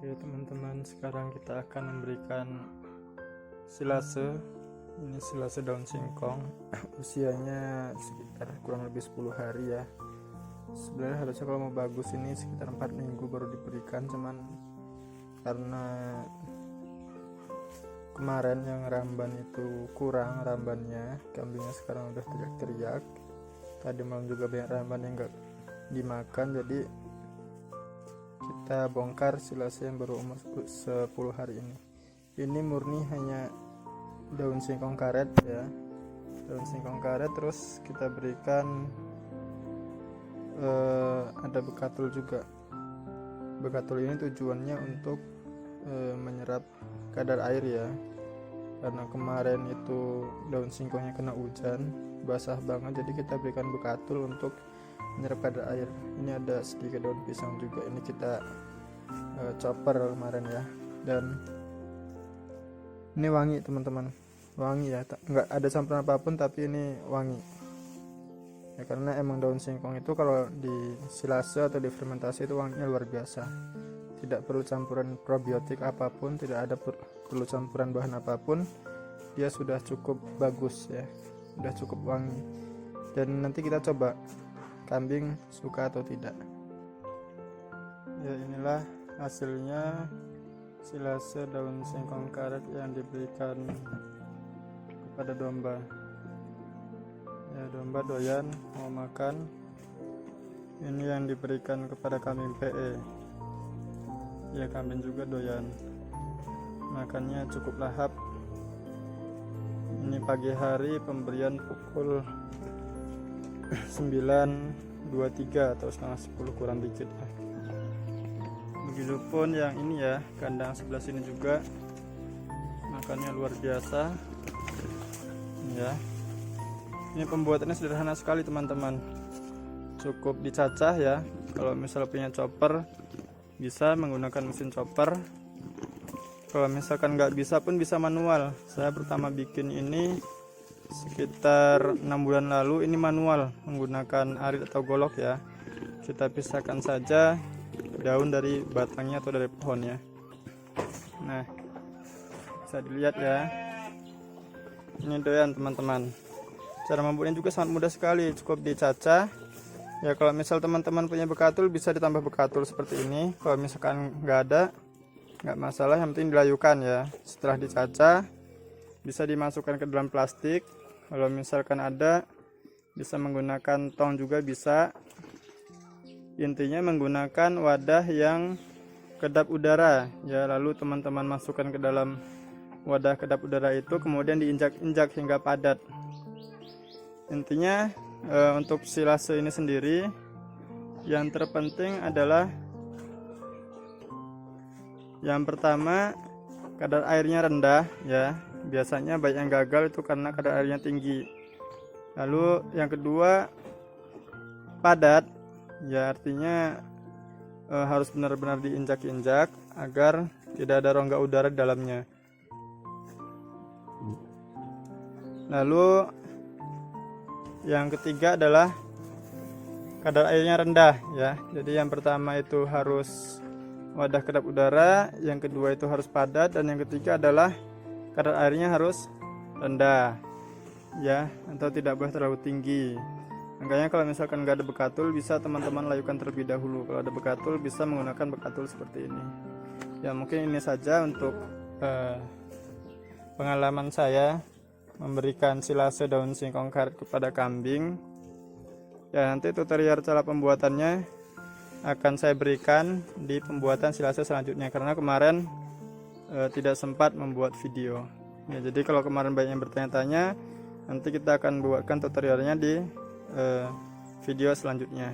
Oke teman-teman, sekarang kita akan memberikan silase. Ini silase daun singkong. Usianya sekitar kurang lebih 10 hari ya. Sebenarnya harusnya kalau mau bagus ini sekitar 4 minggu baru diberikan, cuman karena kemarin yang ramban itu kurang rambannya, kambingnya sekarang udah teriak-teriak. Tadi malam juga banyak ramban yang gak dimakan, jadi kita bongkar silase yang baru umur 10 hari ini. Ini murni hanya daun singkong karet ya, daun singkong karet. Terus kita berikan ada bekatul juga. Bekatul ini tujuannya untuk menyerap kadar air ya, karena kemarin itu daun singkongnya kena hujan basah banget, jadi kita berikan bekatul untuk menyerap kadar air. Ini ada sedikit daun pisang juga, ini kita chopper kemarin ya. Dan ini wangi teman-teman, wangi ya, nggak ada campuran apapun tapi ini wangi ya, karena emang daun singkong itu kalau di silase atau difermentasi itu wanginya luar biasa. Tidak perlu campuran probiotik apapun, tidak ada perlu campuran bahan apapun, dia sudah cukup bagus ya, sudah cukup wangi. Dan nanti kita coba kambing suka atau tidak ya. Inilah hasilnya silase daun singkong karet yang diberikan kepada domba ya. Domba doyan mau makan. Ini yang diberikan kepada kambing PE ya, kambing juga doyan, makannya cukup lahap. Ini pagi hari pemberian pukul 9.23 atau setengah 10 kurang dikit ya. Begitupun yang ini ya, kandang sebelah sini juga makannya luar biasa ya. Ini pembuatannya sederhana sekali teman-teman, cukup dicacah ya. Kalau misalnya punya chopper bisa menggunakan mesin chopper, kalau misalkan nggak bisa pun bisa manual. Saya pertama bikin ini sekitar 6 bulan lalu, ini manual menggunakan arit atau golok ya. Kita pisahkan saja daun dari batangnya atau dari pohonnya. Nah, bisa dilihat ya, ini doyan teman-teman. Cara membuatnya juga sangat mudah sekali, cukup dicacah ya. Kalau misal teman-teman punya bekatul bisa ditambah bekatul seperti ini. Kalau misalkan nggak ada, nggak masalah, yang penting dilayukan ya. Setelah dicacah bisa dimasukkan ke dalam plastik. Kalau misalkan ada, bisa menggunakan tong juga bisa. Intinya menggunakan wadah yang kedap udara ya. Lalu teman-teman masukkan ke dalam wadah kedap udara itu, kemudian diinjak-injak hingga padat. Intinya untuk silase ini sendiri yang terpenting adalah yang pertama, kadar airnya rendah ya. Biasanya banyak yang gagal itu karena kadar airnya tinggi. Lalu yang kedua, padat ya, artinya harus benar-benar diinjak-injak agar tidak ada rongga udara di dalamnya. Lalu yang ketiga adalah kadar airnya rendah ya. Jadi yang pertama itu harus wadah kedap udara, yang kedua itu harus padat, dan yang ketiga adalah kadar airnya harus rendah ya, atau tidak boleh terlalu tinggi. Makanya kalau misalkan nggak ada bekatul, bisa teman-teman layukan terlebih dahulu. Kalau ada bekatul bisa menggunakan bekatul seperti ini ya. Mungkin ini saja untuk pengalaman saya memberikan silase daun singkong karet kepada kambing ya. Nanti tutorial cara pembuatannya akan saya berikan di pembuatan silase selanjutnya, karena kemarin tidak sempat membuat video ya. Jadi kalau kemarin banyak yang bertanya-tanya, nanti kita akan buatkan tutorialnya di video selanjutnya.